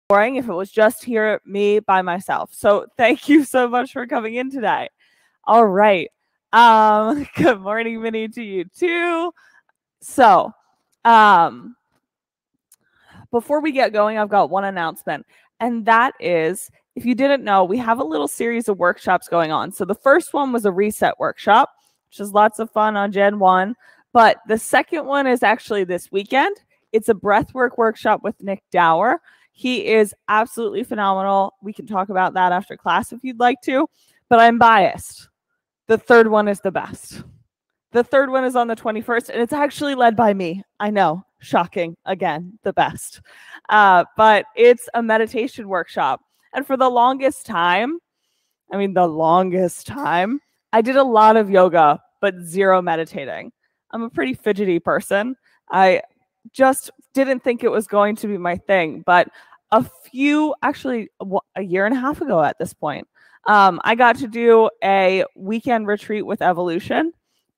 boring if it was just here, me by myself. So thank you so much for coming in today. All right. Good morning, Minnie, to you too. So, before we get going, I've got one announcement, and that is, if you didn't know, we have a little series of workshops going on. So the first one was a reset workshop, which is lots of fun on Gen 1, but the second one is actually this weekend. It's a breathwork workshop with Nick Dower. He is absolutely phenomenal. We can talk about that after class if you'd like to, but I'm biased. The third one is the best. The third one is on the 21st, and it's actually led by me. I know, shocking, again, the best. But it's a meditation workshop. And for the longest time, I did a lot of yoga, but zero meditating. I'm a pretty fidgety person. I just didn't think it was going to be my thing. But a year and a half ago at this point, I got to do a weekend retreat with Evolution.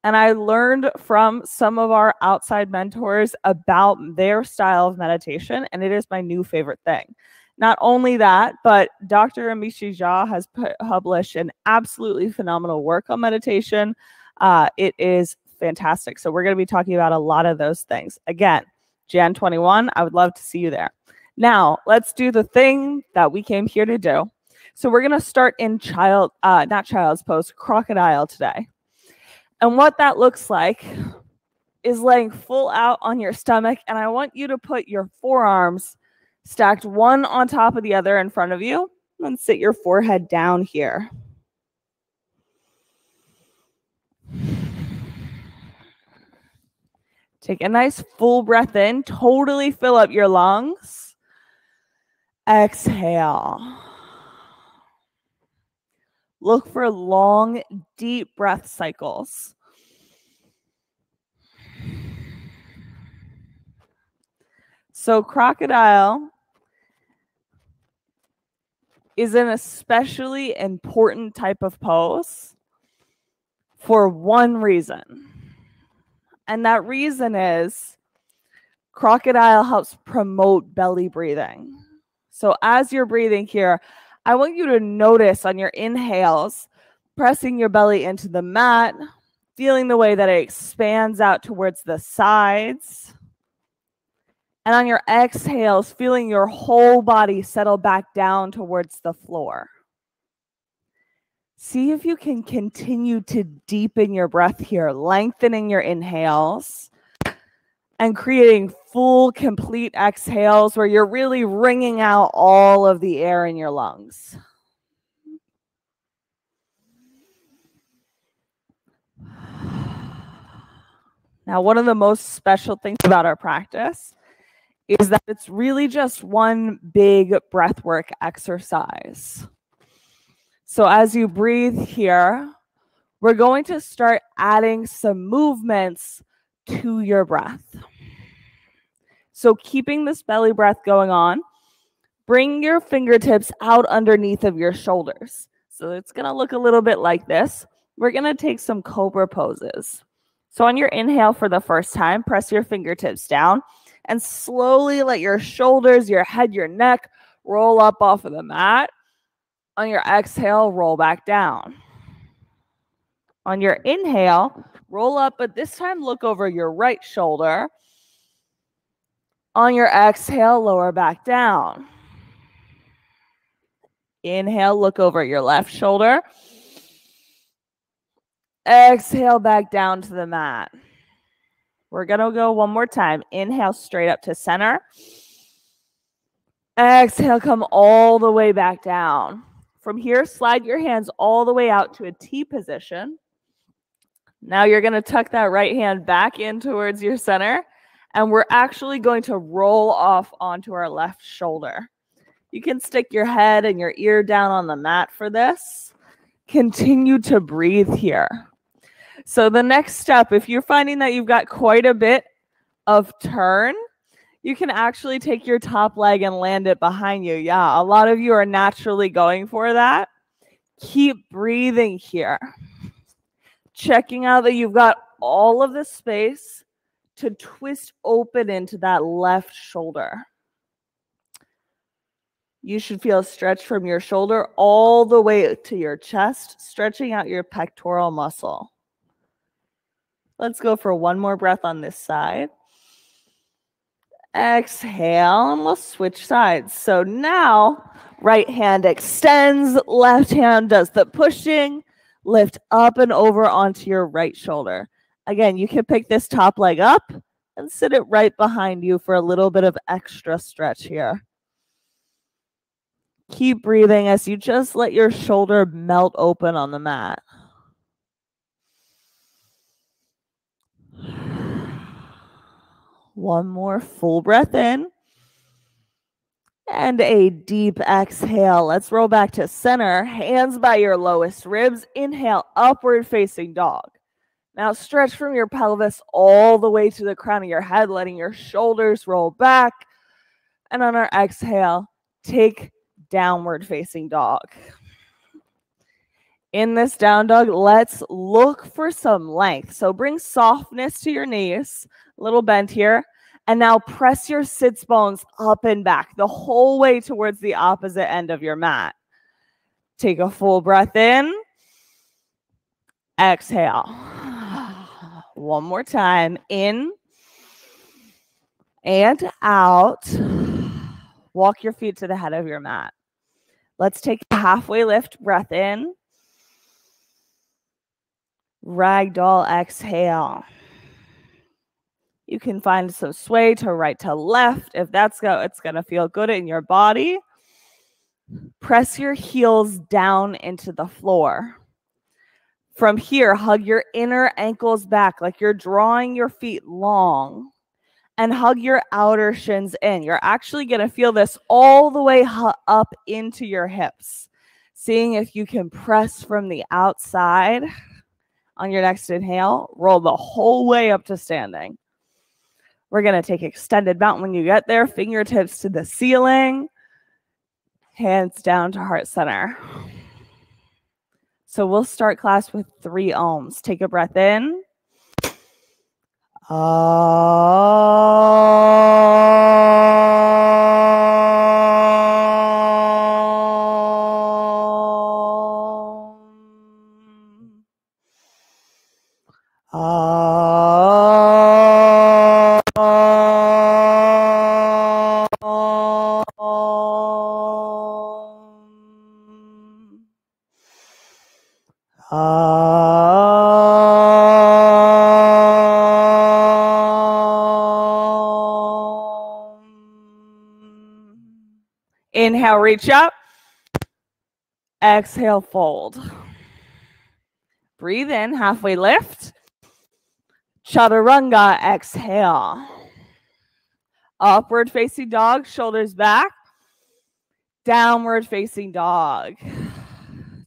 And I learned from some of our outside mentors about their style of meditation, and it is my new favorite thing. Not only that, but Dr. Amishi Jha has published an absolutely phenomenal work on meditation. It is fantastic. So we're going to be talking about a lot of those things. Again, Jan 21, I would love to see you there. Now, let's do the thing that we came here to do. So we're going to start in not child's pose, crocodile today. And what that looks like is laying full out on your stomach. And I want you to put your forearms stacked one on top of the other in front of you. And sit your forehead down here. Take a nice full breath in. Totally fill up your lungs. Exhale. Look for long, deep breath cycles. So crocodile is an especially important type of pose for one reason. And that reason is crocodile helps promote belly breathing. So as you're breathing here, I want you to notice on your inhales, pressing your belly into the mat, feeling the way that it expands out towards the sides. And on your exhales, feeling your whole body settle back down towards the floor. See if you can continue to deepen your breath here, lengthening your inhales and creating full, complete exhales where you're really wringing out all of the air in your lungs. Now, one of the most special things about our practice is that it's really just one big breathwork exercise. So as you breathe here, we're going to start adding some movements to your breath. So keeping this belly breath going on, bring your fingertips out underneath of your shoulders. So it's going to look a little bit like this. We're going to take some cobra poses. So on your inhale for the first time, press your fingertips down and slowly let your shoulders, your head, your neck roll up off of the mat. On your exhale, roll back down. On your inhale, roll up, but this time look over your right shoulder. On your exhale, lower back down. Inhale, look over your left shoulder. Exhale back down to the mat. We're going to go one more time. Inhale straight up to center. Exhale, come all the way back down. From here, slide your hands all the way out to a T position. Now you're going to tuck that right hand back in towards your center. And we're actually going to roll off onto our left shoulder. You can stick your head and your ear down on the mat for this. Continue to breathe here. So the next step, if you're finding that you've got quite a bit of turn, you can actually take your top leg and land it behind you. Yeah, a lot of you are naturally going for that. Keep breathing here. Checking out that you've got all of the space to twist open into that left shoulder. You should feel a stretch from your shoulder all the way to your chest, stretching out your pectoral muscle. Let's go for one more breath on this side. Exhale, and we'll switch sides. So now, right hand extends, left hand does the pushing. Lift up and over onto your right shoulder. Again, you can pick this top leg up and sit it right behind you for a little bit of extra stretch here. Keep breathing as you just let your shoulder melt open on the mat. One more full breath in. And a deep exhale. Let's roll back to center. Hands by your lowest ribs. Inhale, upward facing dog. Now stretch from your pelvis all the way to the crown of your head, letting your shoulders roll back. And on our exhale, take downward facing dog. In this down dog, let's look for some length. So bring softness to your knees, a little bend here. And now press your sits bones up and back the whole way towards the opposite end of your mat. Take a full breath in. Exhale. One more time. In and out. Walk your feet to the head of your mat. Let's take a halfway lift. Breath in. Ragdoll exhale. You can find some sway to right to left. If that's it's going to feel good in your body. Press your heels down into the floor. From here, hug your inner ankles back like you're drawing your feet long. And hug your outer shins in. You're actually going to feel this all the way up into your hips. Seeing if you can press from the outside. On your next inhale, roll the whole way up to standing. We're going to take extended mountain when you get there. Fingertips to the ceiling. Hands down to heart center. So we'll start class with 3 ohms. Take a breath in. Inhale, reach up. Exhale, fold. Breathe in, halfway lift. Chaturanga, exhale. Upward facing dog, shoulders back. Downward facing dog.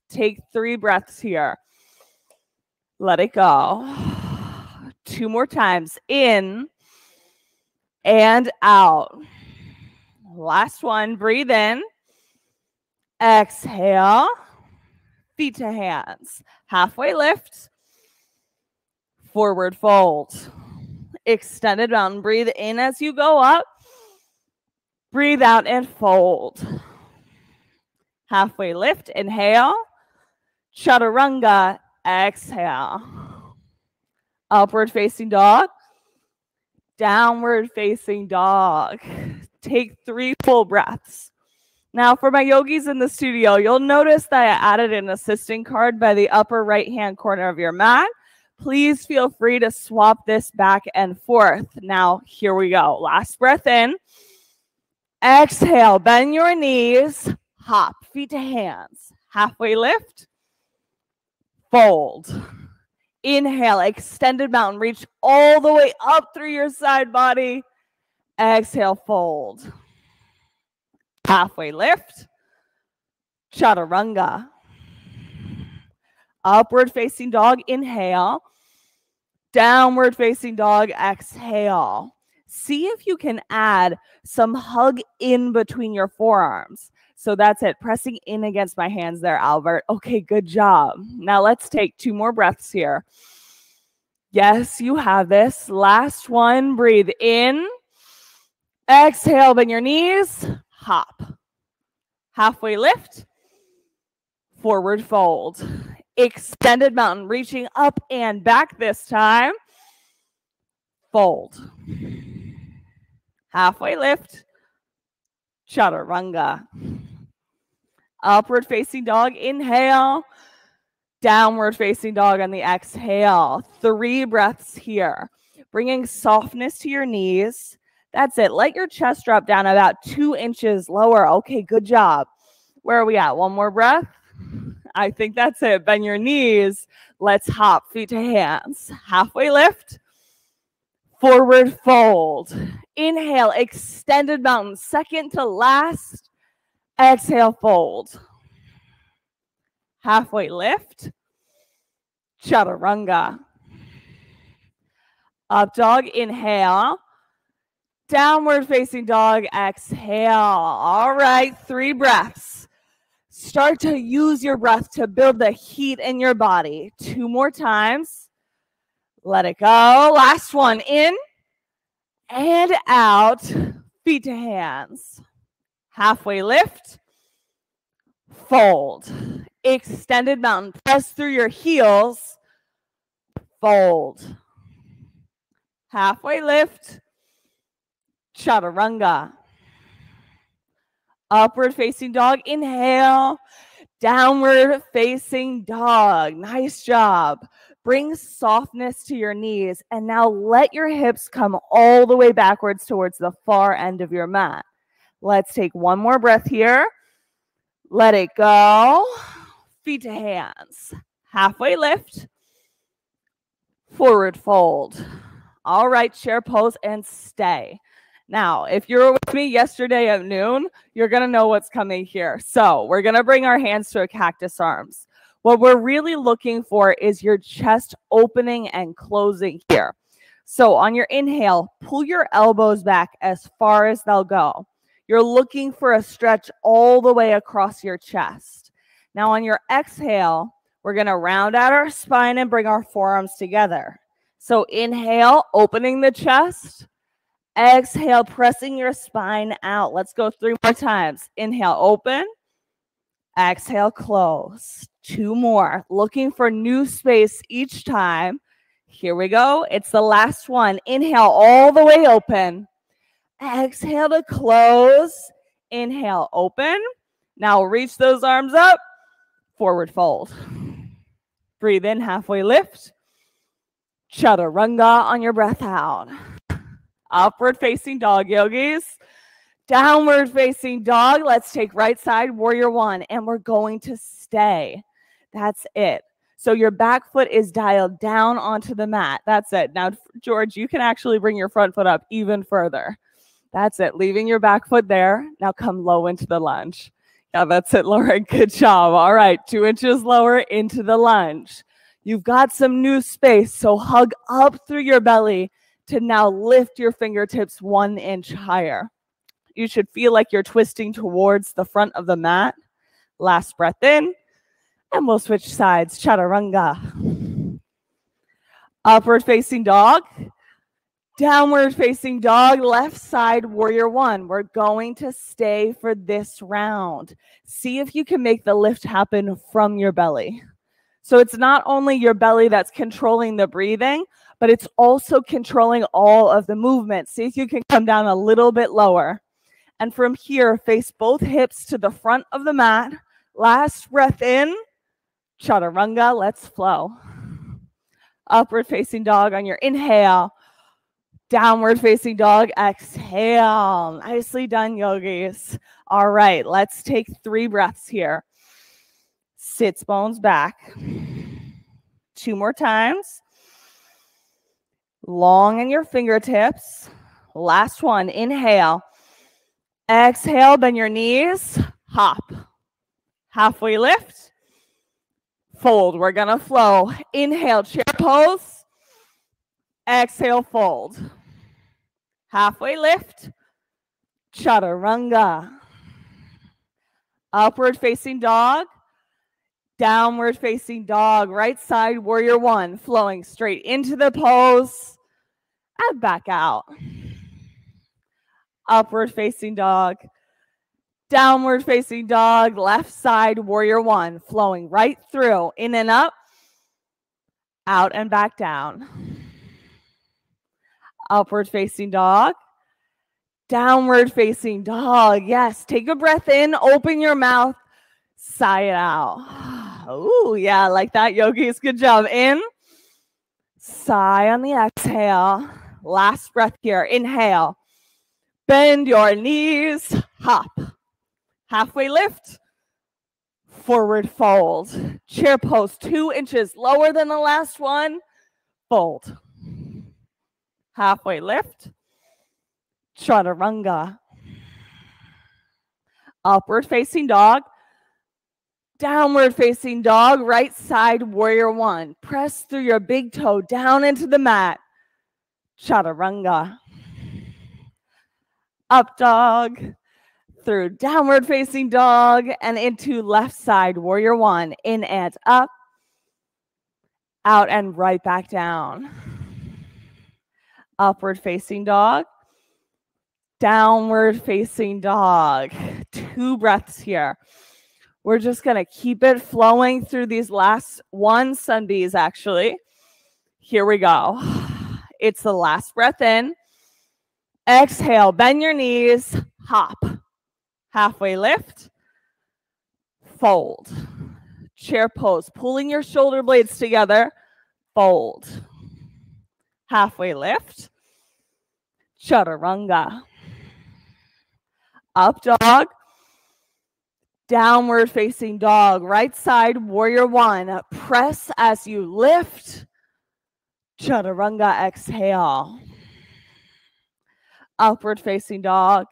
Take 3 breaths here. Let it go. 2 more times. In and out. Last one. Breathe in. Exhale. Feet to hands. Halfway lift. Forward fold. Extended mountain. Breathe in as you go up. Breathe out and fold. Halfway lift. Inhale. Chaturanga. Exhale. Upward facing dog. Downward facing dog. Take 3 full breaths. Now for my yogis in the studio, you'll notice that I added an assistant card by the upper right-hand corner of your mat. Please feel free to swap this back and forth. Now, here we go. Last breath in. Exhale, bend your knees. Hop, feet to hands. Halfway lift. Fold. Inhale, extended mountain. Reach all the way up through your side body. Exhale, fold. Halfway lift. Chaturanga. Upward facing dog, inhale. Downward facing dog, exhale. See if you can add some hug in between your forearms. So that's it. Pressing in against my hands there, Albert. Okay, good job. Now let's take 2 more breaths here. Yes, you have this. Last one. Breathe in. Exhale, bend your knees. Hop. Halfway lift, forward fold. Extended mountain, reaching up and back this time. Fold. Halfway lift, chaturanga. Upward facing dog, inhale. Downward facing dog on the exhale. 3 breaths here. Bringing softness to your knees. That's it. Let your chest drop down about 2 inches lower. Okay, good job. Where are we at? One more breath. I think that's it. Bend your knees. Let's hop feet to hands. Halfway lift. Forward fold. Inhale, extended mountain. Second to last. Exhale, fold. Halfway lift. Chaturanga. Up dog, inhale. Downward facing dog, exhale. All right, 3 breaths. Start to use your breath to build the heat in your body. 2 more times. Let it go. Last one, in and out. Feet to hands. Halfway lift. Fold. Extended mountain. Press through your heels. Fold. Halfway lift. Chaturanga. Upward facing dog. Inhale. Downward facing dog. Nice job. Bring softness to your knees. And now let your hips come all the way backwards towards the far end of your mat. Let's take 1 more breath here. Let it go. Feet to hands. Halfway lift. Forward fold. All right, chair pose and stay. Now, if you were with me yesterday at noon, you're going to know what's coming here. So we're going to bring our hands to a cactus arms. What we're really looking for is your chest opening and closing here. So on your inhale, pull your elbows back as far as they'll go. You're looking for a stretch all the way across your chest. Now on your exhale, we're going to round out our spine and bring our forearms together. So inhale, opening the chest. Exhale, pressing your spine out. Let's go 3 more times. Inhale, open. Exhale, close. 2 more. Looking for new space each time. Here we go. It's the last one. Inhale, all the way open. Exhale to close. Inhale, open. Now reach those arms up. Forward fold. Breathe in, halfway lift. Chaturanga on your breath out. Upward facing dog, yogis. Downward facing dog. Let's take right side, warrior 1, and we're going to stay. That's it. So your back foot is dialed down onto the mat. That's it. Now, George, you can actually bring your front foot up even further. That's it. Leaving your back foot there. Now come low into the lunge. Yeah, that's it, Lauren. Good job. All right, 2 inches lower into the lunge. You've got some new space, so hug up through your belly to now lift your fingertips 1 inch higher. You should feel like you're twisting towards the front of the mat. Last breath in, and we'll switch sides. Chaturanga. Upward facing dog. Downward facing dog, left side, warrior 1. We're going to stay for this round. See if you can make the lift happen from your belly. So it's not only your belly that's controlling the breathing, but it's also controlling all of the movement. See if you can come down a little bit lower. And from here, face both hips to the front of the mat. Last breath in, chaturanga, let's flow. Upward facing dog on your inhale. Downward facing dog, exhale. Nicely done, yogis. All right, let's take 3 breaths here. Sits bones back. 2 more times. Long in your fingertips. Last one, inhale. Exhale, bend your knees. Hop. Halfway lift. Fold. We're going to flow. Inhale, chair pose. Exhale, fold. Halfway lift. Chaturanga. Upward facing dog. Downward facing dog. Right side, warrior 1. Flowing straight into the pose. And back out. Upward facing dog. Downward facing dog, left side, warrior one, flowing right through, in and up, out and back down. Upward facing dog, downward facing dog. Yes, take a breath in, open your mouth, sigh it out. Ooh, yeah, like that, yogis. Good job. In, sigh on the exhale. Last breath here. Inhale. Bend your knees, hop. Halfway lift, forward fold. Chair pose 2 inches lower than the last one. Fold. Halfway lift, chaturanga. Upward facing dog, downward facing dog, right side, warrior one. Press through your big toe down into the mat. Chaturanga. Up dog, through downward facing dog and into left side, warrior one. In and up, out and right back down. Upward facing dog, downward facing dog. 2 breaths here. We're just going to keep it flowing through these last 1 sunbees, actually. Here we go. It's the last breath in. Exhale, bend your knees, hop. Halfway lift, fold. Chair pose, pulling your shoulder blades together, fold. Halfway lift, chaturanga. Up dog, downward facing dog, right side, warrior one. Press as you lift, chaturanga, exhale. Upward facing dog,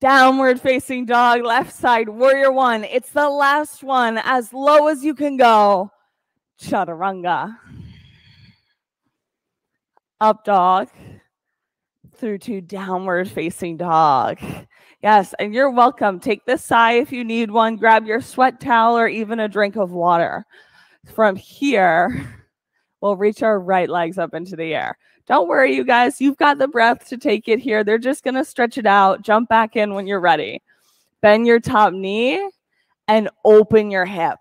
downward facing dog, left side, warrior one. It's the last one, as low as you can go, chaturanga. Up dog, through to downward facing dog. Yes, and you're welcome. Take this sigh if you need one. Grab your sweat towel or even a drink of water. From here, we'll reach our right legs up into the air. Don't worry, you guys. You've got the breath to take it here. They're just going to stretch it out. Jump back in when you're ready. Bend your top knee and open your hip.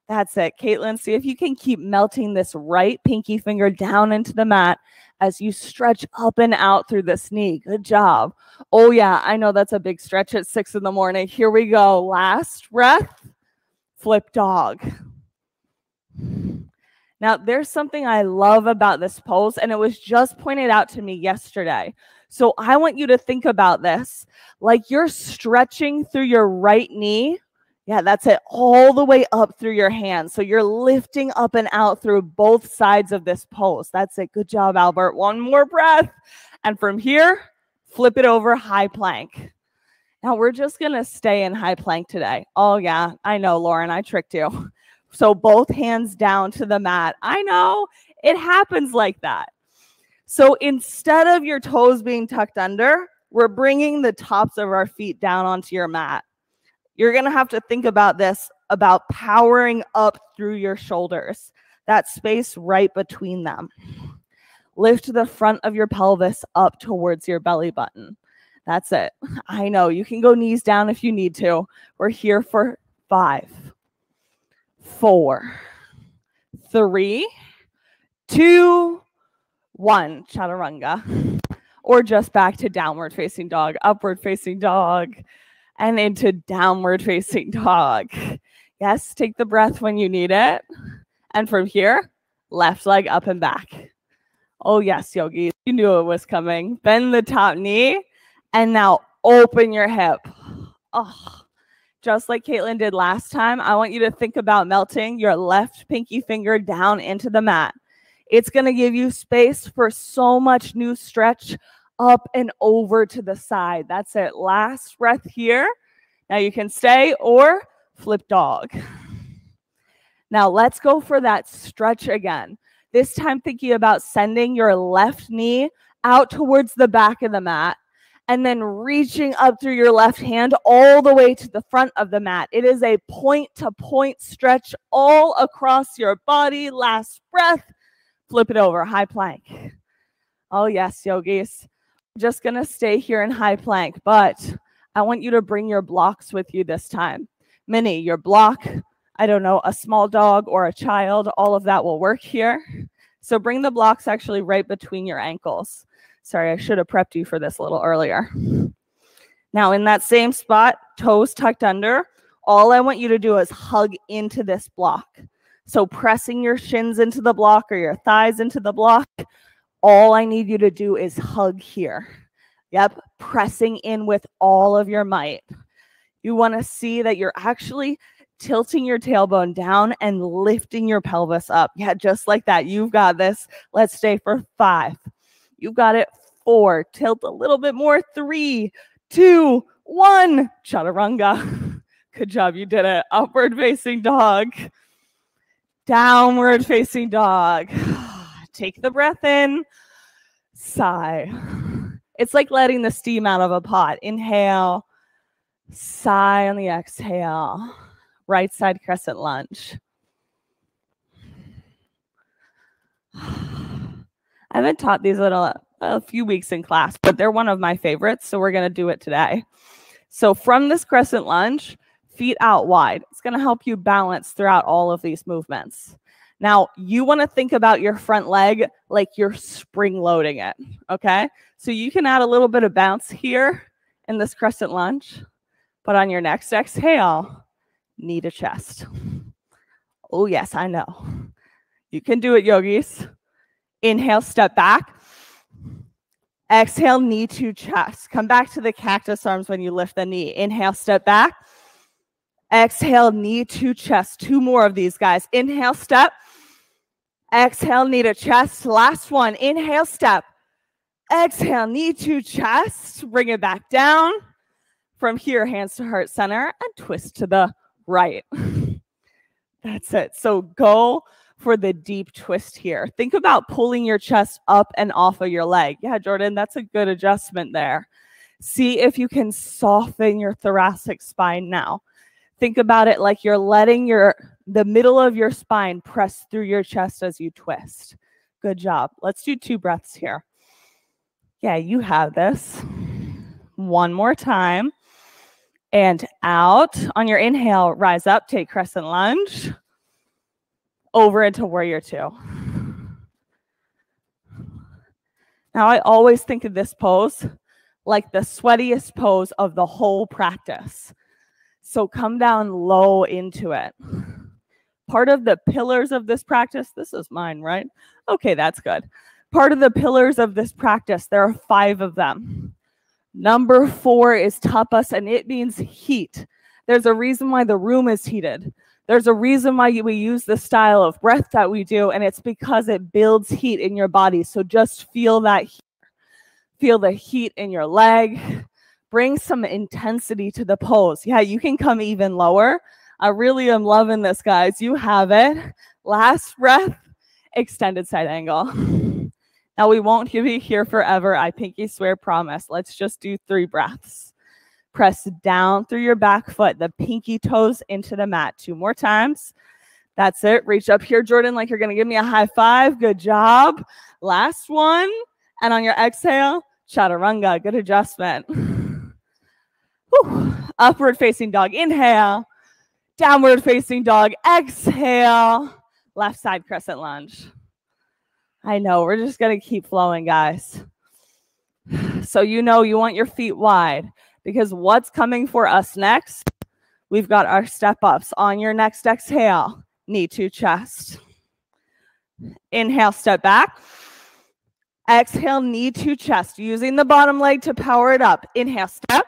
That's it. Caitlin, see if you can keep melting this right pinky finger down into the mat as you stretch up and out through this knee. Good job. Oh, yeah, I know that's a big stretch at 6 in the morning. Here we go. Last breath, flip dog. Now, there's something I love about this pose, and it was just pointed out to me yesterday. So I want you to think about this like you're stretching through your right knee. Yeah, that's it, all the way up through your hands. So you're lifting up and out through both sides of this pose. That's it. Good job, Albert. One more breath. And from here, flip it over, high plank. Now, we're just going to stay in high plank today. Oh, yeah, I know, Lauren, I tricked you. So both hands down to the mat. I know, it happens like that. So instead of your toes being tucked under, we're bringing the tops of our feet down onto your mat. You're going to have to think about this, about powering up through your shoulders, that space right between them. Lift the front of your pelvis up towards your belly button. That's it. I know, you can go knees down if you need to. We're here for 5, 4, 3, 2, 1. Chaturanga. Or just back to downward facing dog, upward facing dog, and into downward facing dog. Yes, take the breath when you need it. And from here, left leg up and back. Oh yes, yogis, you knew it was coming. Bend the top knee and now open your hip. Oh, just like Caitlin did last time, I want you to think about melting your left pinky finger down into the mat. It's going to give you space for so much new stretch up and over to the side. That's it. Last breath here. Now you can stay or flip dog. Now let's go for that stretch again. This time thinking about sending your left knee out towards the back of the mat and then reaching up through your left hand all the way to the front of the mat. It is a point-to-point stretch all across your body. Last breath. Flip it over. High plank. Oh yes, yogis. Just going to stay here in high plank, but I want you to bring your blocks with you this time. Minnie, your block, I don't know, a small dog or a child, all of that will work here. So bring the blocks actually right between your ankles. Sorry, I should have prepped you for this a little earlier. Now in that same spot, toes tucked under, all I want you to do is hug into this block. So pressing your shins into the block or your thighs into the block, all I need you to do is hug here. Yep, pressing in with all of your might. You want to see that you're actually tilting your tailbone down and lifting your pelvis up. Yeah, just like that. You've got this. Let's stay for 5. You've got it. 4. Tilt a little bit more. 3, 2, 1. Chaturanga. Good job. You did it. Upward facing dog. Downward facing dog. Take the breath in. Sigh. It's like letting the steam out of a pot. Inhale. Sigh on the exhale. Right side crescent lunge. I haven't taught these a few weeks in class, but they're one of my favorites, so we're going to do it today. So from this crescent lunge, feet out wide. It's going to help you balance throughout all of these movements. Now, you want to think about your front leg like you're spring loading it, okay? So you can add a little bit of bounce here in this crescent lunge, but on your next exhale, knee to chest. Oh, yes, I know. You can do it, yogis. Inhale, step back. Exhale, knee to chest. Come back to the cactus arms when you lift the knee. Inhale, step back. Exhale, knee to chest. 2 more of these, guys. Inhale, step. Exhale, knee to chest. Last one. Inhale, step. Exhale, knee to chest. Bring it back down. From here, hands to heart center and twist to the right. That's it. So go for the deep twist here. Think about pulling your chest up and off of your leg. Yeah, Jordan, that's a good adjustment there. See if you can soften your thoracic spine now. Think about it like you're letting the middle of your spine press through your chest as you twist. Good job. Let's do 2 breaths here. Yeah, you have this. One more time. And out. On your inhale, rise up, take crescent lunge. Over into warrior 2. Now, I always think of this pose like the sweatiest pose of the whole practice. So come down low into it. Part of the pillars of this practice, this is mine, right? Okay, that's good. Part of the pillars of this practice, there are 5 of them. Number 4 is tapas, and it means heat. There's a reason why the room is heated. There's a reason why we use the style of breath that we do, and it's because it builds heat in your body. So just feel that heat. Feel the heat in your leg. Bring some intensity to the pose. Yeah, you can come even lower. I really am loving this, guys. You have it. Last breath, extended side angle. Now, we won't be here forever. I pinky swear, promise. Let's just do 3 breaths. Press down through your back foot, the pinky toes into the mat. 2 more times. That's it. Reach up here, Jordan, like you're going to give me a high five. Good job. Last one. And on your exhale, chaturanga. Good adjustment. Whew. Upward facing dog. Inhale. Downward facing dog. Exhale. Left side crescent lunge. I know. We're just going to keep flowing, guys. So you know you want your feet wide. Because what's coming for us next? We've got our step ups. On your next exhale, knee to chest. Inhale, step back. Exhale, knee to chest. Using the bottom leg to power it up. Inhale, step.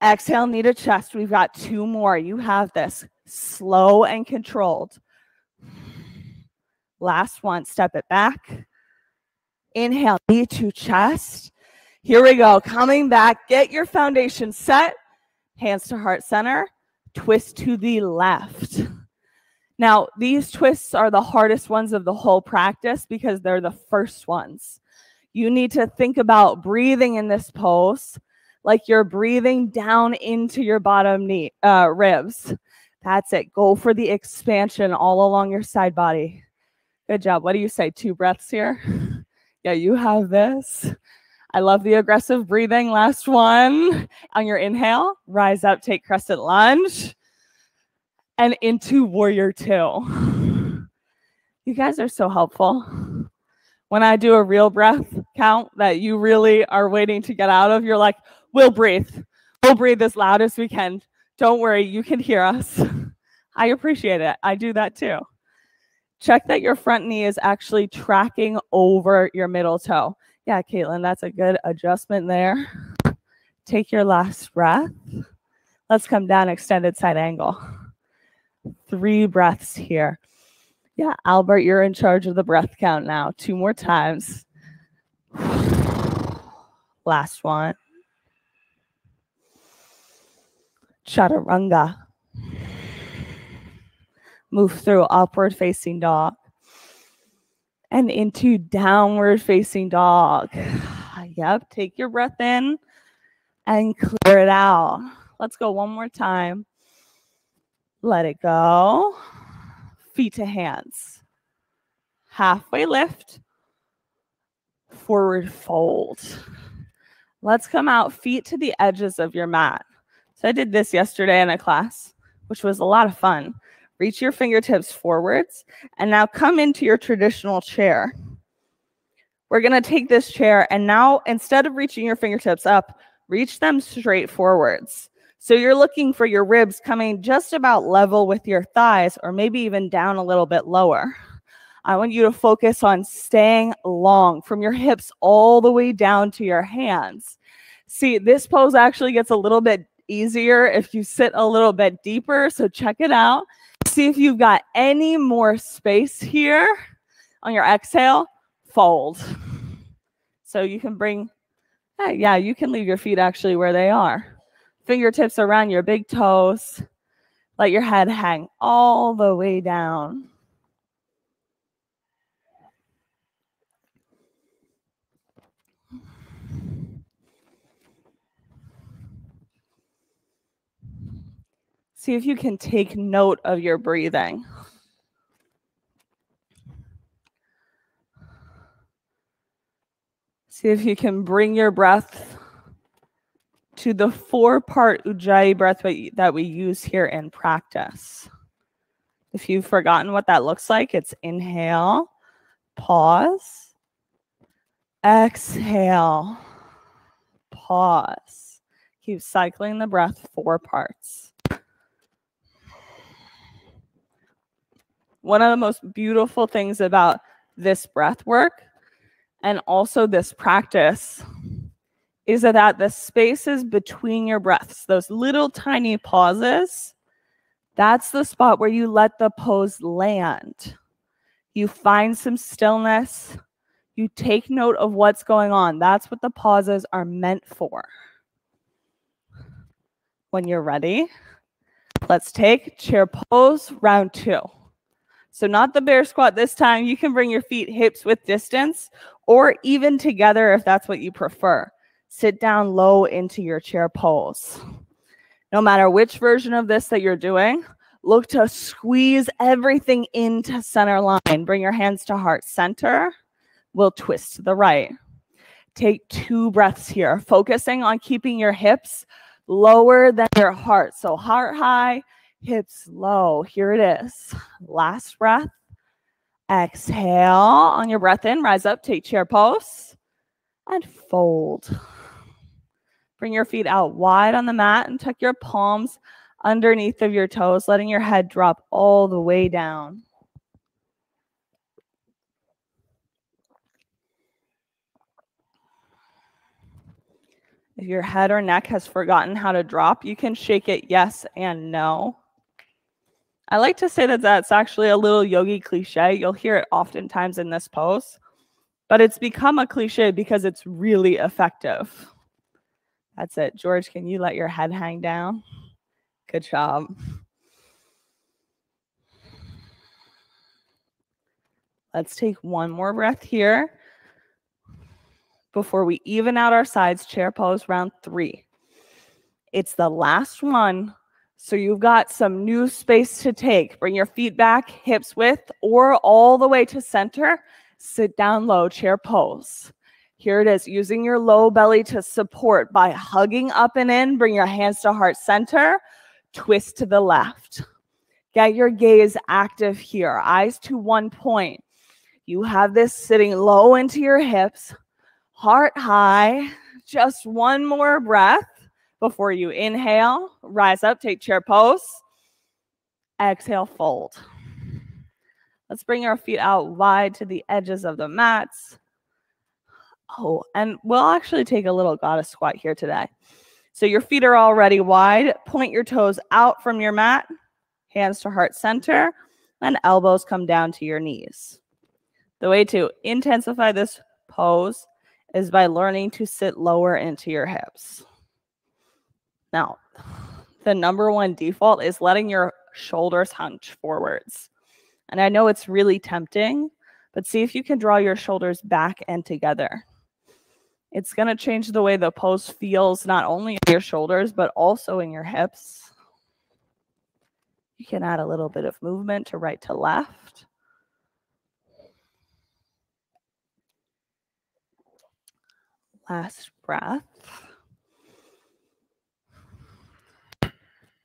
Exhale, knee to chest. We've got 2 more. You have this. Slow and controlled. Last one. Step it back. Inhale, knee to chest. Here we go. Coming back. Get your foundation set. Hands to heart center. Twist to the left. Now, these twists are the hardest ones of the whole practice because they're the first ones. You need to think about breathing in this pose like you're breathing down into your bottom knee, ribs. That's it. Go for the expansion all along your side body. Good job. What do you say? 2 breaths here? Yeah, you have this. I love the aggressive breathing. Last one. On your inhale, rise up, take crescent lunge, and into warrior two. You guys are so helpful. When I do a real breath count that you really are waiting to get out of, you're like, we'll breathe. We'll breathe as loud as we can. Don't worry, you can hear us. I appreciate it. I do that too. Check that your front knee is actually tracking over your middle toe. Yeah, Caitlin, that's a good adjustment there. Take your last breath. Let's come down, extended side angle. 3 breaths here. Yeah, Albert, you're in charge of the breath count now. 2 more times. Last one. Chaturanga. Move through upward facing dog. And into downward facing dog. Yep, take your breath in and clear it out. Let's go one more time. Let it go. Feet to hands. Halfway lift. Forward fold. Let's come out, feet to the edges of your mat. So I did this yesterday in a class, which was a lot of fun. Reach your fingertips forwards, and now come into your traditional chair. We're going to take this chair, and now instead of reaching your fingertips up, reach them straight forwards. So you're looking for your ribs coming just about level with your thighs, or maybe even down a little bit lower. I want you to focus on staying long from your hips all the way down to your hands. See, this pose actually gets a little bit easier if you sit a little bit deeper, so check it out. See if you've got any more space here. On your exhale, fold. So you can bring, you can leave your feet actually where they are. Fingertips around your big toes. Let your head hang all the way down. See if you can take note of your breathing. See if you can bring your breath to the 4-part Ujjayi breath that we use here in practice. If you've forgotten what that looks like, it's inhale, pause, exhale, pause. Keep cycling the breath 4 parts. One of the most beautiful things about this breath work and also this practice is that the spaces between your breaths, those little tiny pauses, that's the spot where you let the pose land. You find some stillness. You take note of what's going on. That's what the pauses are meant for. When you're ready, let's take chair pose, round 2. So not the bear squat this time. You can bring your feet hips width distance or even together if that's what you prefer. Sit down low into your chair pose. No matter which version of this that you're doing, look to squeeze everything into center line. Bring your hands to heart center. We'll twist to the right. Take 2 breaths here, focusing on keeping your hips lower than your heart. So heart high, hips low. Here it is. Last breath. Exhale. On your breath in, rise up, take chair pose, and fold. Bring your feet out wide on the mat and tuck your palms underneath of your toes, letting your head drop all the way down. If your head or neck has forgotten how to drop, you can shake it yes and no. I like to say that that's actually a little yogi cliche. You'll hear it oftentimes in this pose, but it's become a cliche because it's really effective. That's it. George, can you let your head hang down? Good job. Let's take one more breath here before we even out our sides. Chair pose, round 3. It's the last one, so you've got some new space to take. Bring your feet back, hips width, or all the way to center. Sit down low, chair pose. Here it is, using your low belly to support by hugging up and in. Bring your hands to heart center. Twist to the left. Get your gaze active here. Eyes to one point. You have this sitting low into your hips. Heart high. Just one more breath before you inhale. Rise up, take chair pose. Exhale, fold. Let's bring our feet out wide to the edges of the mats. Oh, and we'll actually take a little goddess squat here today. So your feet are already wide. Point your toes out from your mat. Hands to heart center. And elbows come down to your knees. The way to intensify this pose is by learning to sit lower into your hips. Now, the number one default is letting your shoulders hunch forwards. And I know it's really tempting, but see if you can draw your shoulders back and together. It's going to change the way the pose feels, not only in your shoulders, but also in your hips. You can add a little bit of movement to right to left. Last breath.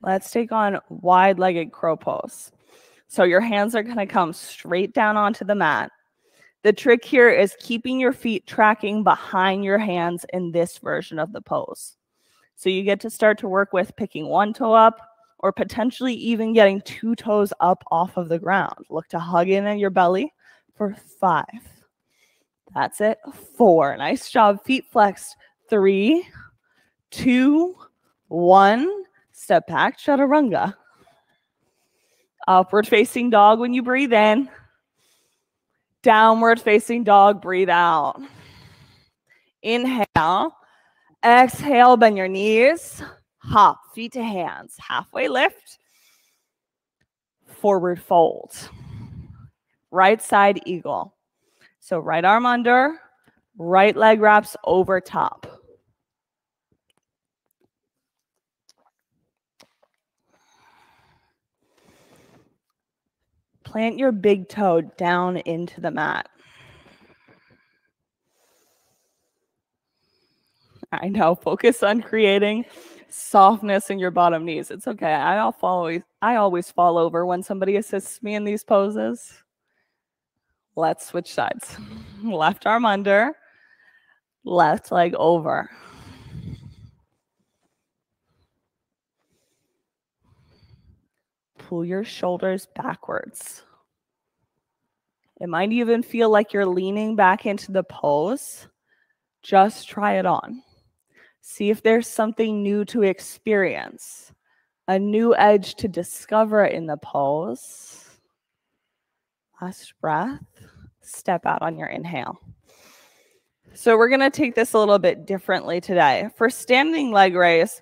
Let's take on wide-legged crow pose. So your hands are going to come straight down onto the mat. The trick here is keeping your feet tracking behind your hands in this version of the pose. So you get to start to work with picking one toe up or potentially even getting two toes up off of the ground. Look to hug in at your belly for 5. That's it. 4. Nice job. Feet flexed. 3, 2, 1. Step back. Chaturanga. Upward facing dog when you breathe in. Downward facing dog, breathe out. Inhale. Exhale, bend your knees. Hop, feet to hands. Halfway lift. Forward fold. Right side eagle. So right arm under, right leg wraps over top. Plant your big toe down into the mat. I know, focus on creating softness in your bottom knees. It's okay. I always fall over when somebody assists me in these poses. Let's switch sides. Left arm under, left leg over. Pull your shoulders backwards. It might even feel like you're leaning back into the pose. Just try it on. See if there's something new to experience, a new edge to discover in the pose. Last breath. Step out on your inhale. So we're going to take this a little bit differently today. For standing leg raise,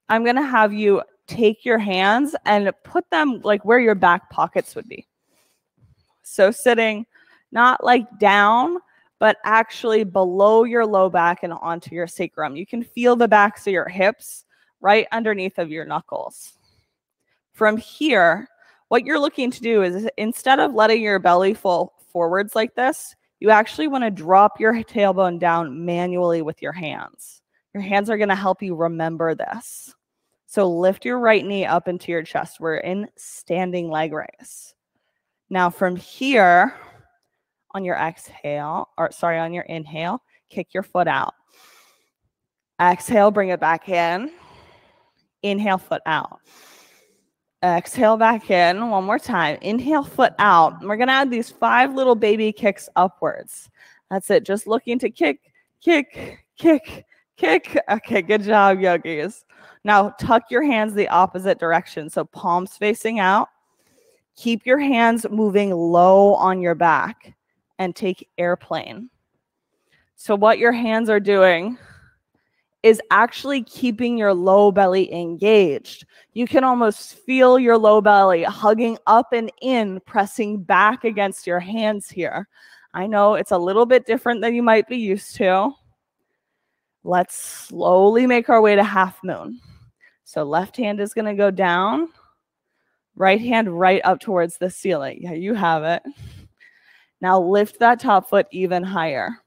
I'm going to have you take your hands and put them like where your back pockets would be. So sitting not like down, but actually below your low back and onto your sacrum. You can feel the backs of your hips right underneath of your knuckles. From here, what you're looking to do is instead of letting your belly fall forwards like this, you actually want to drop your tailbone down manually with your hands. Your hands are going to help you remember this. So lift your right knee up into your chest. We're in standing leg raise. Now from here, on your on your inhale, kick your foot out. Exhale, bring it back in. Inhale, foot out. Exhale back in. One more time. Inhale, foot out. And we're going to add these 5 little baby kicks upwards. That's it. Just looking to kick, kick, kick, kick. Okay, good job, yogis. Now tuck your hands the opposite direction. So palms facing out. Keep your hands moving low on your back and take airplane. So what your hands are doing is actually keeping your low belly engaged. You can almost feel your low belly hugging up and in, pressing back against your hands here. I know it's a little bit different than you might be used to. Let's slowly make our way to half moon. So left hand is going to go down, right hand right up towards the ceiling. Yeah, you have it. Now lift that top foot even higher.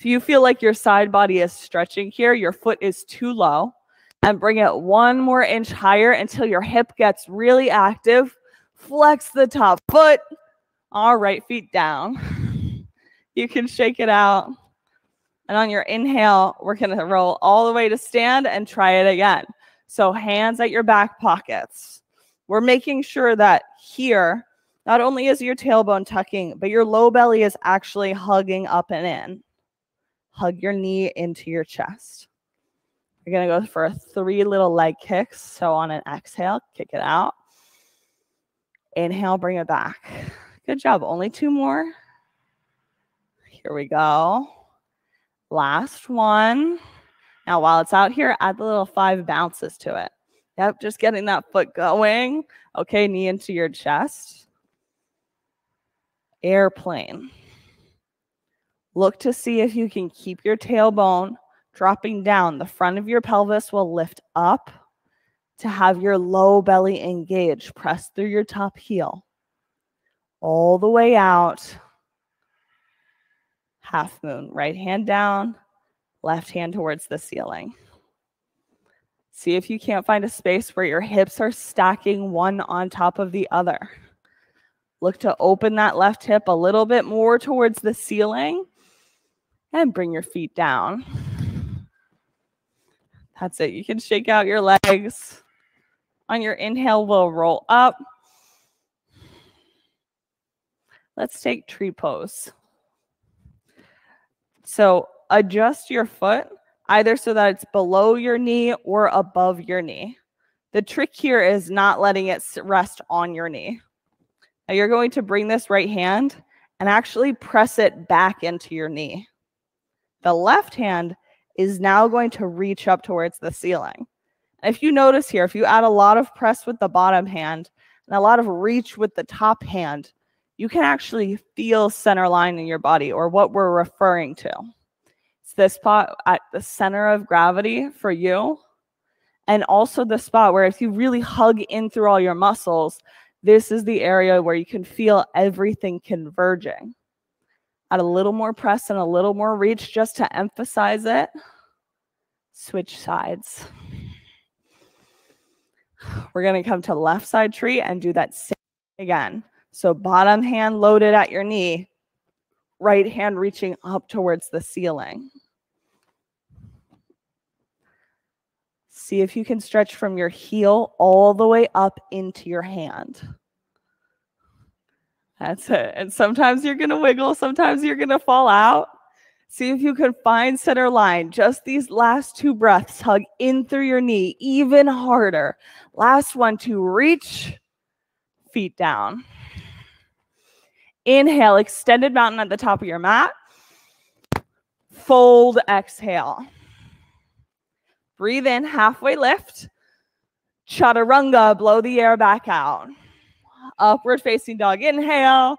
If you feel like your side body is stretching here, your foot is too low, and bring it 1 more inch higher until your hip gets really active. Flex the top foot. All right, feet down. You can shake it out. And on your inhale, we're going to roll all the way to stand and try it again. So hands at your back pockets. We're making sure that here, not only is your tailbone tucking, but your low belly is actually hugging up and in. Hug your knee into your chest. You're going to go for 3 little leg kicks. So on an exhale, kick it out. Inhale, bring it back. Good job. Only 2 more. Here we go. Last one. Now, while it's out here, add the little 5 bounces to it. Yep, just getting that foot going. Okay, knee into your chest. Airplane. Look to see if you can keep your tailbone dropping down. The front of your pelvis will lift up to have your low belly engage. Press through your top heel. All the way out. Half moon. Right hand down, left hand towards the ceiling. See if you can't find a space where your hips are stacking one on top of the other. Look to open that left hip a little bit more towards the ceiling and bring your feet down. That's it. You can shake out your legs. On your inhale, we'll roll up. Let's take tree pose. So adjust your foot either so that it's below your knee or above your knee. The trick here is not letting it rest on your knee. Now you're going to bring this right hand and actually press it back into your knee. The left hand is now going to reach up towards the ceiling. And if you notice here, if you add a lot of press with the bottom hand and a lot of reach with the top hand, you can actually feel center line in your body, or what we're referring to. It's this spot at the center of gravity for you, and also the spot where if you really hug in through all your muscles, this is the area where you can feel everything converging. Add a little more press and a little more reach just to emphasize it. Switch sides. We're going to come to left side tree and do that same again. So bottom hand loaded at your knee, right hand reaching up towards the ceiling. See if you can stretch from your heel all the way up into your hand. That's it. And sometimes you're going to wiggle, sometimes you're going to fall out. See if you can find center line. Just these last 2 breaths, hug in through your knee even harder. Last one to reach, feet down. Inhale, extended mountain at the top of your mat. Fold, exhale. Breathe in, halfway lift. Chaturanga, blow the air back out. Upward facing dog, inhale.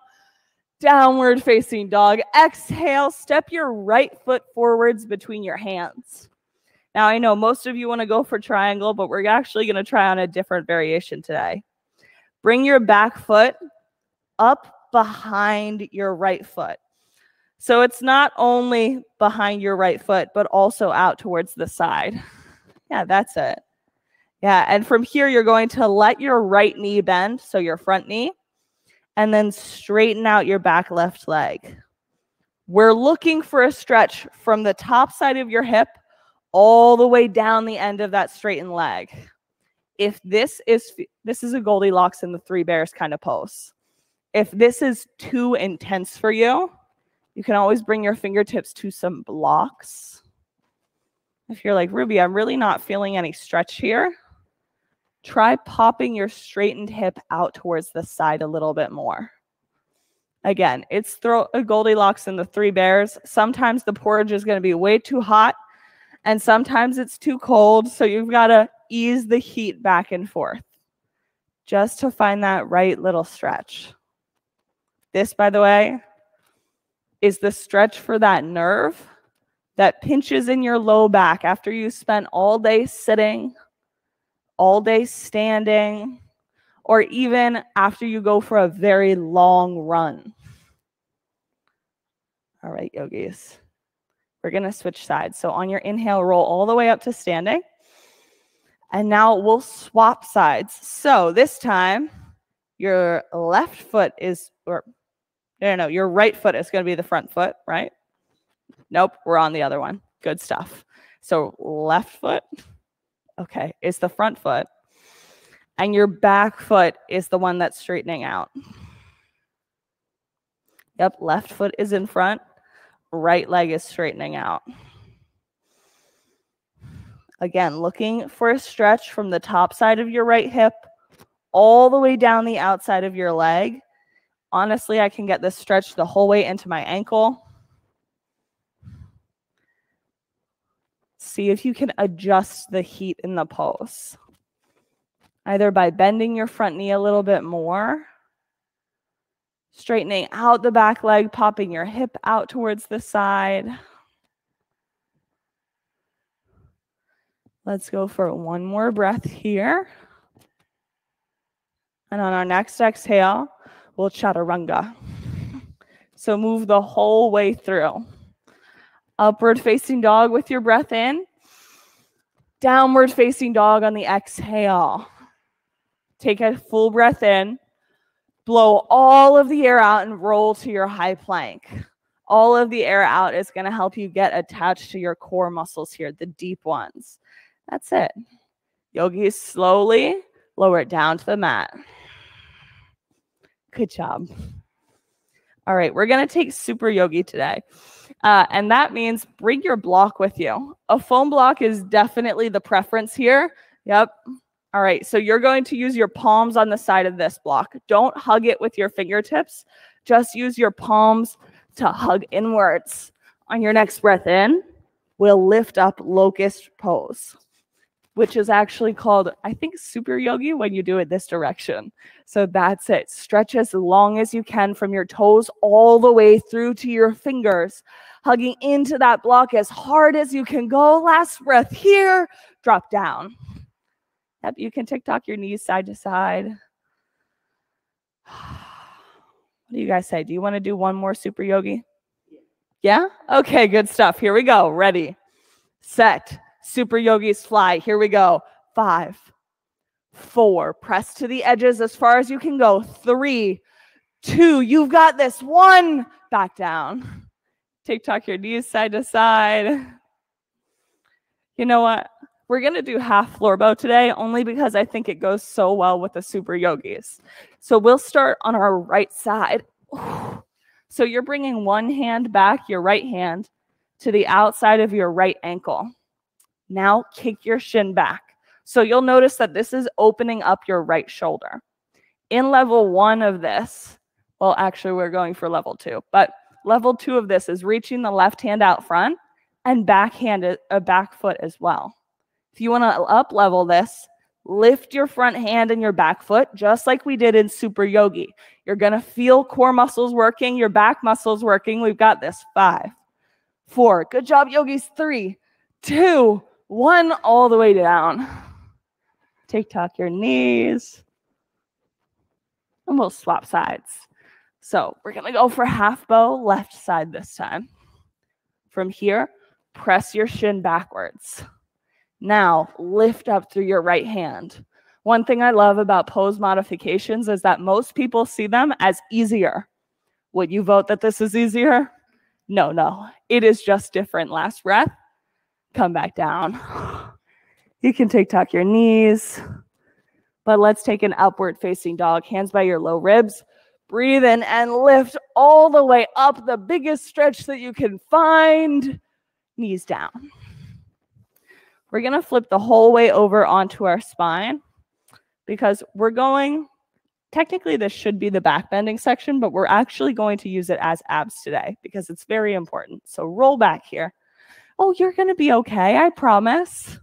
Downward facing dog, exhale. Step your right foot forwards between your hands. Now, I know most of you want to go for triangle, but we're actually going to try on a different variation today. Bring your back foot up behind your right foot. So it's not only behind your right foot, but also out towards the side. Yeah, that's it. Yeah, and from here, you're going to let your right knee bend, so your front knee, and then straighten out your back left leg. We're looking for a stretch from the top side of your hip all the way down the end of that straightened leg. If this is a Goldilocks and the 3 bears kind of pose. If this is too intense for you, you can always bring your fingertips to some blocks. If you're like, Ruby, I'm really not feeling any stretch here, try popping your straightened hip out towards the side a little bit more. Again, it's a Goldilocks and the 3 bears. Sometimes the porridge is going to be way too hot, and sometimes it's too cold, so you've got to ease the heat back and forth just to find that right little stretch. This, by the way, is the stretch for that nerve that pinches in your low back after you spent all day sitting, all day standing, or even after you go for a very long run. All right, yogis. We're going to switch sides. So on your inhale, roll all the way up to standing. And now we'll swap sides. So this time, your left foot is, or no, your right foot is going to be the front foot, right? Nope, we're on the other one. Good stuff. So left foot, okay, is the front foot. And your back foot is the one that's straightening out. Yep, left foot is in front. Right leg is straightening out. Again, looking for a stretch from the top side of your right hip all the way down the outside of your leg. Honestly, I can get this stretch the whole way into my ankle. See if you can adjust the heat in the pose, either by bending your front knee a little bit more, straightening out the back leg, popping your hip out towards the side. Let's go for one more breath here. And on our next exhale, we'll chaturanga. So move the whole way through. Upward facing dog with your breath in. Downward facing dog on the exhale. Take a full breath in. Blow all of the air out and roll to your high plank. All of the air out is going to help you get attached to your core muscles here, the deep ones. That's it. Yogis, slowly lower it down to the mat. Good job. All right, we're going to take super yogi today. And that means bring your block with you. A foam block is definitely the preference here. Yep. All right, so you're going to use your palms on the side of this block. Don't hug it with your fingertips. Just use your palms to hug inwards. On your next breath in, we'll lift up locust pose, which is actually called, I think, super yogi when you do it this direction. So that's it. Stretch as long as you can from your toes all the way through to your fingers, hugging into that block as hard as you can go. Last breath here, drop down. Yep, you can TikTok your knees side to side. What do you guys say? Do you want to do one more super yogi? Yeah? Okay, good stuff. Here we go. Ready, set. Super yogis fly. Here we go. 5, 4. Press to the edges as far as you can go. 3, 2. You've got this. 1. Back down. TikTok your knees side to side. You know what? We're going to do half floor bow today only because I think it goes so well with the super yogis. So we'll start on our right side. So you're bringing one hand back, your right hand, to the outside of your right ankle. Now kick your shin back. So you'll notice that this is opening up your right shoulder. In level 1 of this, well, actually we're going for level 2, but level 2 of this is reaching the left hand out front and back foot as well. If you want to up level this, lift your front hand and your back foot, just like we did in super yogi. You're going to feel core muscles working, your back muscles working. We've got this. 5, 4. Good job, yogis. 3, 2, 1, all the way down. TikTok your knees. And we'll swap sides. So we're going to go for half bow, left side this time. From here, press your shin backwards. Now, lift up through your right hand. One thing I love about pose modifications is that most people see them as easier. Would you vote that this is easier? No. It is just different. Last breath. Come back down. You can TikTok your knees. But let's take an upward facing dog. Hands by your low ribs. Breathe in and lift all the way up. The biggest stretch that you can find. Knees down. We're going to flip the whole way over onto our spine because we're going, technically this should be the back bending section, but we're actually going to use it as abs today because it's very important. So roll back here. Oh, you're going to be okay, I promise.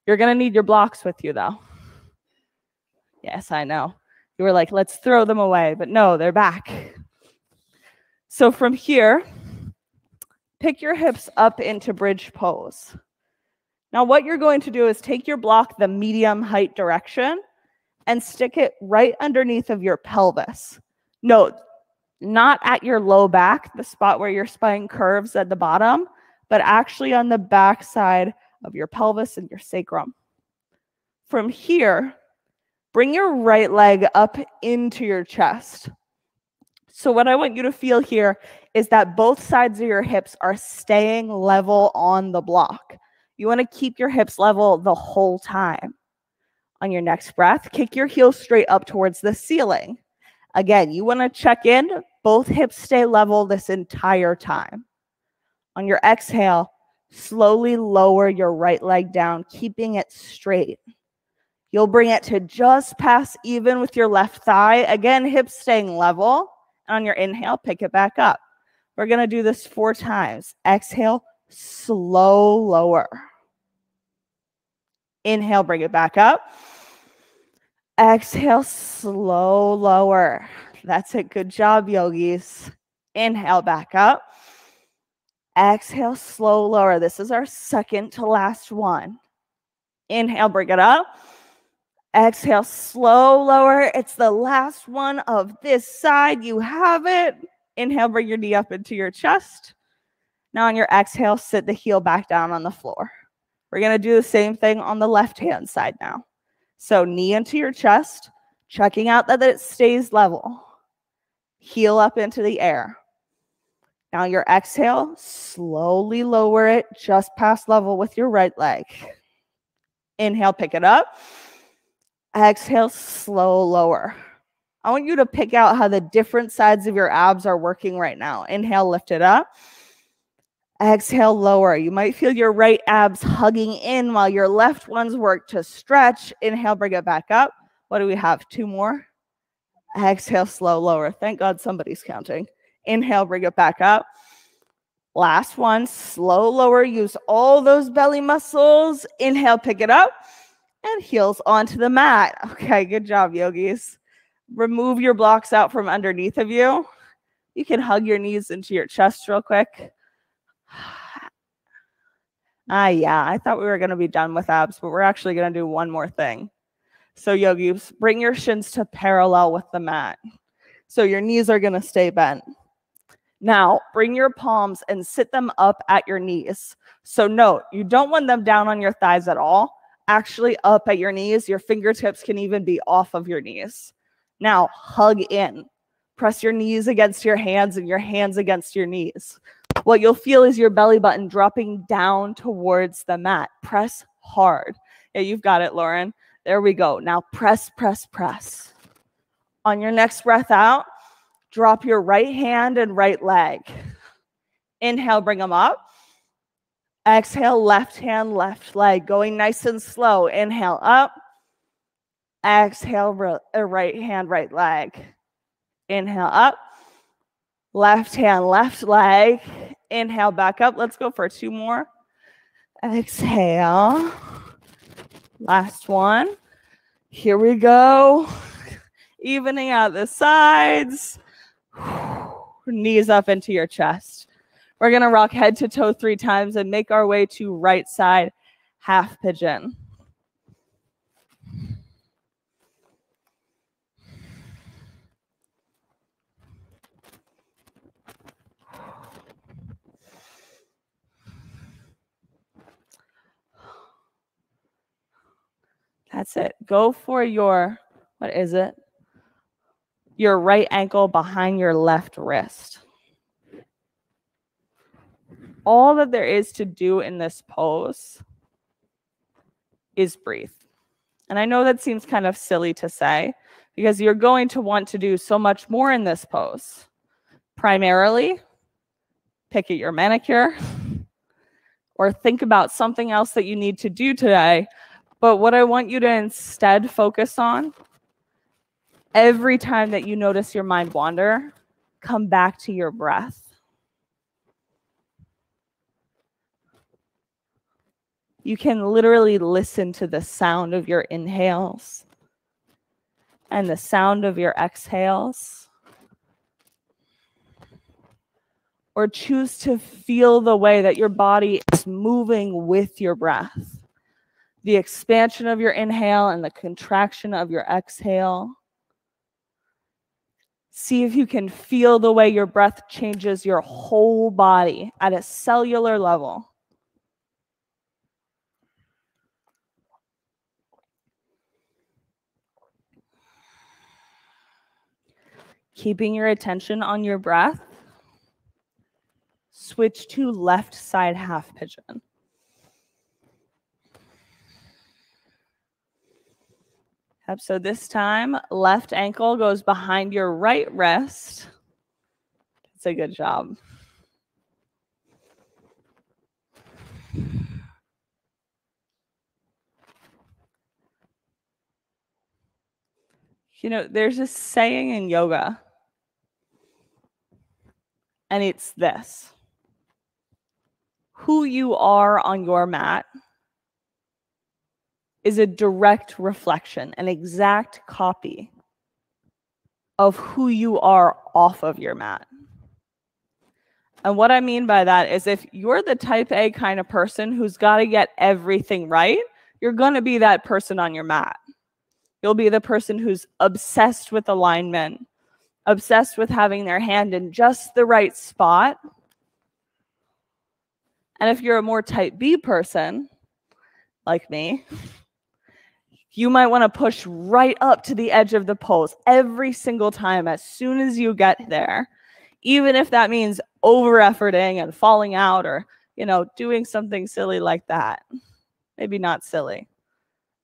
You're going to need your blocks with you though. Yes, I know. You were like, let's throw them away, but no, they're back. So from here, pick your hips up into bridge pose. Now what you're going to do is take your block the medium height direction and stick it right underneath of your pelvis. Note, not at your low back, the spot where your spine curves at the bottom, but actually on the back side of your pelvis and your sacrum. From here, bring your right leg up into your chest. So what I want you to feel here is that both sides of your hips are staying level on the block. You want to keep your hips level the whole time. On your next breath, kick your heels straight up towards the ceiling. Again, you want to check in, both hips stay level this entire time. On your exhale, slowly lower your right leg down, keeping it straight. You'll bring it to just past even with your left thigh. Again, hips staying level. And on your inhale, pick it back up. We're going to do this 4 times. Exhale, slow lower. Inhale, bring it back up. Exhale, slow lower. That's it. Good job, yogis. Inhale, back up. Exhale, slow lower. This is our second to last one. Inhale, bring it up. Exhale, slow lower. It's the last one of this side. You have it. Inhale, bring your knee up into your chest. Now on your exhale, sit the heel back down on the floor. We're going to do the same thing on the left-hand side now. So knee into your chest, checking out that it stays level. Heel up into the air. Now your exhale, slowly lower it just past level with your right leg. Inhale, pick it up. Exhale, slow lower. I want you to pick out how the different sides of your abs are working right now. Inhale, lift it up. Exhale, lower. You might feel your right abs hugging in while your left ones work to stretch. Inhale, bring it back up. What do we have? 2 more. Exhale, slow lower. Thank God somebody's counting. Inhale, bring it back up. Last one, slow lower. Use all those belly muscles. Inhale, pick it up. And heels onto the mat. Okay, good job, yogis. Remove your blocks out from underneath of you. You can hug your knees into your chest real quick. Yeah, I thought we were going to be done with abs, but we're actually going to do one more thing. So yogis, bring your shins to parallel with the mat. So your knees are going to stay bent. Now, bring your palms and sit them up at your knees. So note, you don't want them down on your thighs at all. Actually up at your knees. Your fingertips can even be off of your knees. Now, hug in. Press your knees against your hands and your hands against your knees. What you'll feel is your belly button dropping down towards the mat. Press hard. Yeah, you've got it, Lauren. There we go. Now press, press, press. On your next breath out, drop your right hand and right leg. Inhale, bring them up. Exhale, left hand, left leg. Going nice and slow. Inhale, up. Exhale, right hand, right leg. Inhale, up. Left hand, left leg. Inhale, back up. Let's go for 2 more. Exhale. Last one. Here we go. Evening out the sides. Knees up into your chest. We're going to rock head to toe 3 times and make our way to right side half pigeon. That's it. Go for your, what is it? Your right ankle behind your left wrist. All that there is to do in this pose is breathe. And I know that seems kind of silly to say because you're going to want to do so much more in this pose. Primarily, pick at your manicure or think about something else that you need to do today. But what I want you to instead focus on, every time that you notice your mind wander, come back to your breath. You can literally listen to the sound of your inhales and the sound of your exhales. Or choose to feel the way that your body is moving with your breath. The expansion of your inhale and the contraction of your exhale. See if you can feel the way your breath changes your whole body at a cellular level. Keeping your attention on your breath, switch to left side half pigeon. Yep, so this time, left ankle goes behind your right wrist. That's a good job. You know, there's a saying in yoga, and it's this: who you are on your mat is a direct reflection, an exact copy of who you are off of your mat. And what I mean by that is if you're the type A kind of person who's got to get everything right, you're going to be that person on your mat. You'll be the person who's obsessed with alignment, obsessed with having their hand in just the right spot. And if you're a more type B person, like me, you might want to push right up to the edge of the pose every single time as soon as you get there, even if that means over-efforting and falling out or, you know, doing something silly like that. Maybe not silly,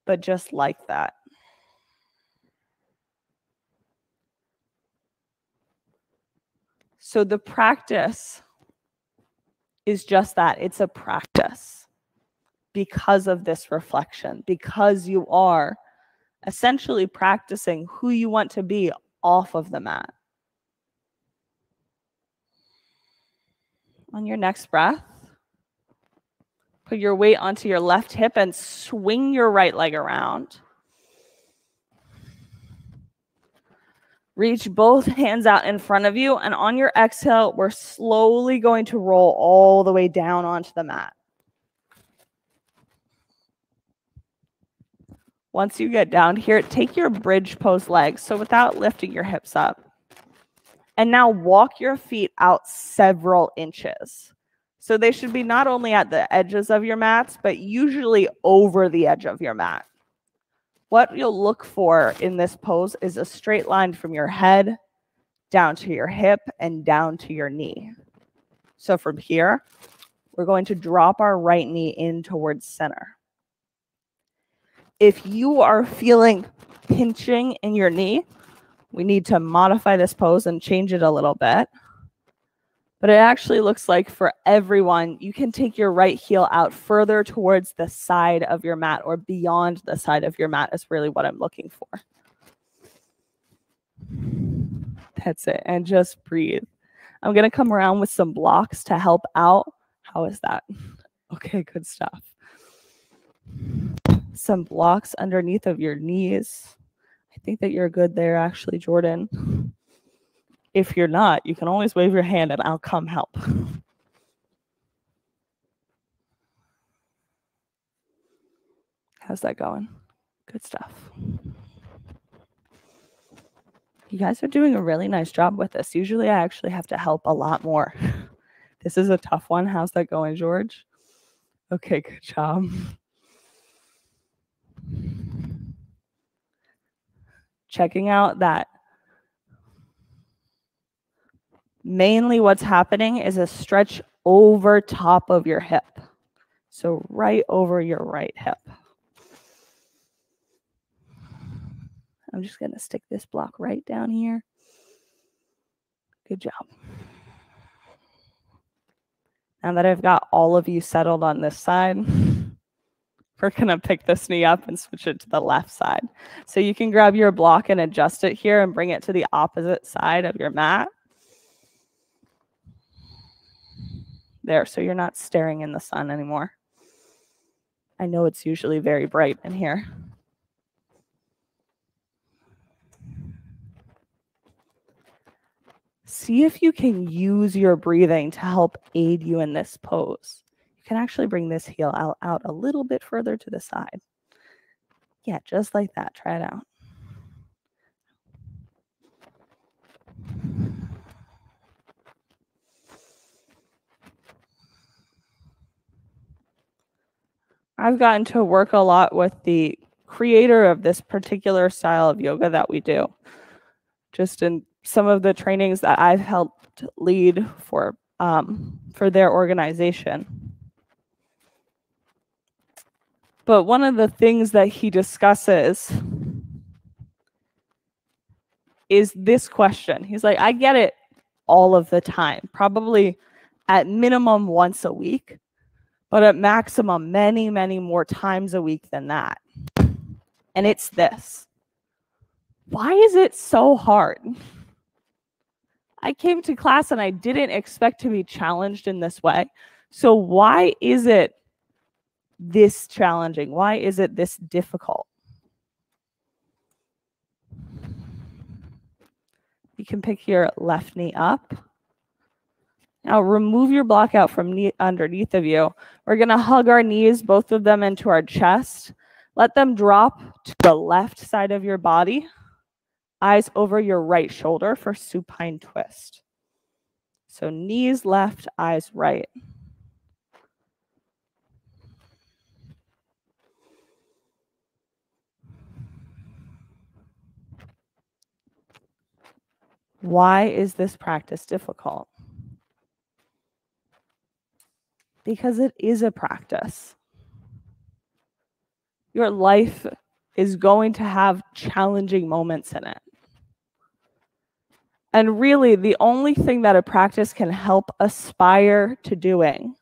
but just like that. So the practice is just that. It's a practice because of this reflection, because you are essentially practicing who you want to be off of the mat. On your next breath, put your weight onto your left hip and swing your right leg around. Reach both hands out in front of you, and on your exhale, we're slowly going to roll all the way down onto the mat. Once you get down here, take your bridge pose legs, so without lifting your hips up. And now walk your feet out several inches. So they should be not only at the edges of your mats, but usually over the edge of your mat. What you'll look for in this pose is a straight line from your head down to your hip and down to your knee. So from here, we're going to drop our right knee in towards center. If you are feeling pinching in your knee, we need to modify this pose and change it a little bit. But it actually looks like for everyone, you can take your right heel out further towards the side of your mat or beyond the side of your mat is really what I'm looking for. That's it. And just breathe. I'm going to come around with some blocks to help out. How is that? Okay, good stuff. Some blocks underneath of your knees. I think that you're good there, actually, Jordan. If you're not, you can always wave your hand and I'll come help. How's that going? Good stuff. You guys are doing a really nice job with this. Usually I actually have to help a lot more. This is a tough one. How's that going, George? Okay, good job. Checking out that mainly what's happening is a stretch over top of your hip. So right over your right hip. I'm just going to stick this block right down here. Good job. Now that I've got all of you settled on this side, we're going to pick this knee up and switch it to the left side. So you can grab your block and adjust it here and bring it to the opposite side of your mat. There, so you're not staring in the sun anymore. I know it's usually very bright in here. See if you can use your breathing to help aid you in this pose. You can actually bring this heel out a little bit further to the side. Yeah, just like that. Try it out. I've gotten to work a lot with the creator of this particular style of yoga that we do. Just in some of the trainings that I've helped lead for their organization. But one of the things that he discusses is this question. He's like, I get it all of the time, probably at minimum once a week, but at maximum many, many more times a week than that. And it's this. Why is it so hard? I came to class and I didn't expect to be challenged in this way. So why is it this challenging? Why is it this difficult? You can pick your left knee up. Now remove your block out from underneath of you. We're going to hug our knees, both of them, into our chest. Let them drop to the left side of your body. Eyes over your right shoulder for supine twist. So knees left, eyes right. Why is this practice difficult? Because it is a practice. Your life is going to have challenging moments in it. And really, the only thing that a practice can help aspire to doing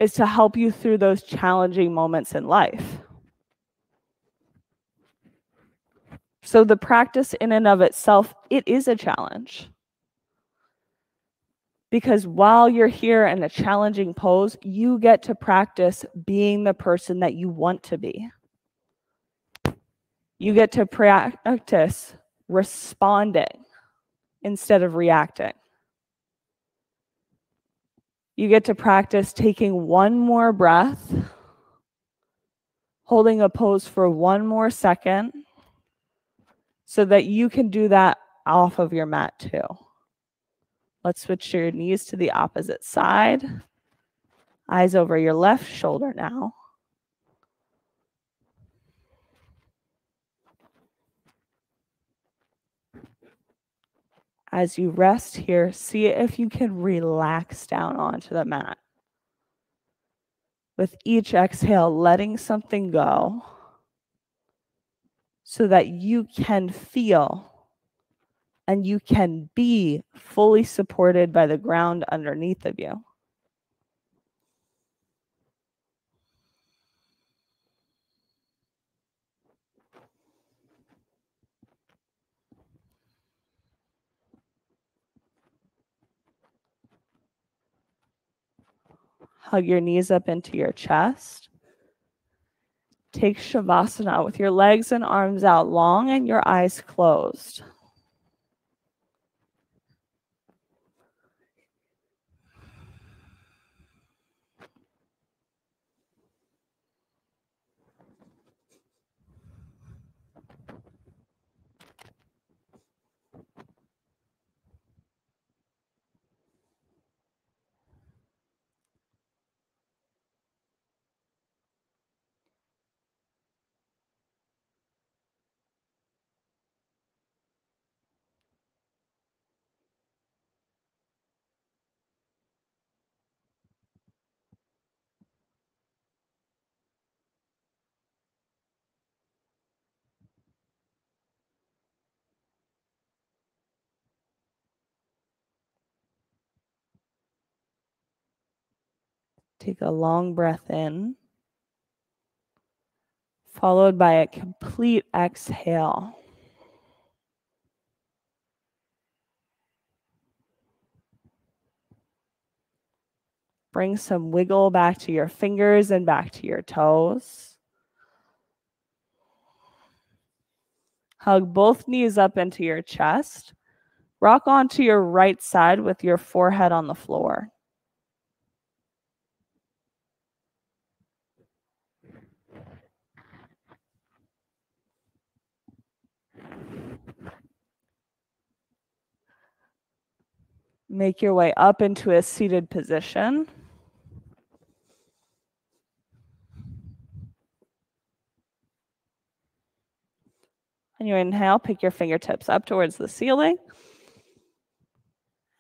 is to help you through those challenging moments in life. So the practice in and of itself, it is a challenge. Because while you're here in a challenging pose, you get to practice being the person that you want to be. You get to practice responding instead of reacting. You get to practice taking one more breath, holding a pose for one more second, so that you can do that off of your mat too. Let's switch your knees to the opposite side. Eyes over your left shoulder now. As you rest here, see if you can relax down onto the mat. With each exhale, letting something go so that you can feel and you can be fully supported by the ground underneath of you. Hug your knees up into your chest. Take Shavasana with your legs and arms out long and your eyes closed. Take a long breath in, followed by a complete exhale. Bring some wiggle back to your fingers and back to your toes. Hug both knees up into your chest. Rock onto your right side with your forehead on the floor. Make your way up into a seated position. And you inhale, pick your fingertips up towards the ceiling.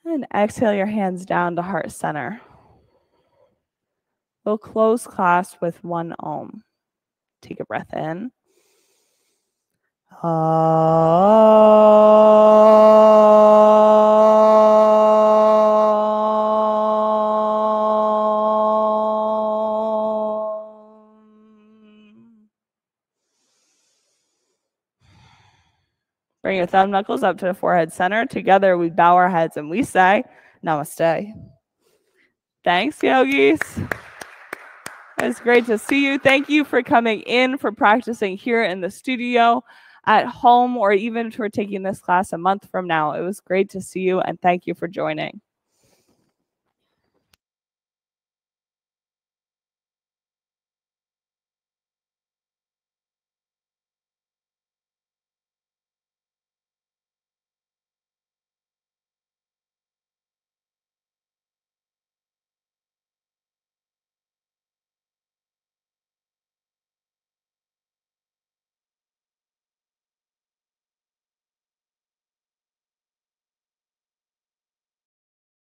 And exhale your hands down to heart center. We'll close class with one Om. Take a breath in. Bring your thumb knuckles up to the forehead center. Together we bow our heads and we say Namaste. Thanks, yogis. It's great to see you. Thank you for coming in, for practicing here in the studio, at home, or even for taking this class a month from now. It was great to see you, and thank you for joining.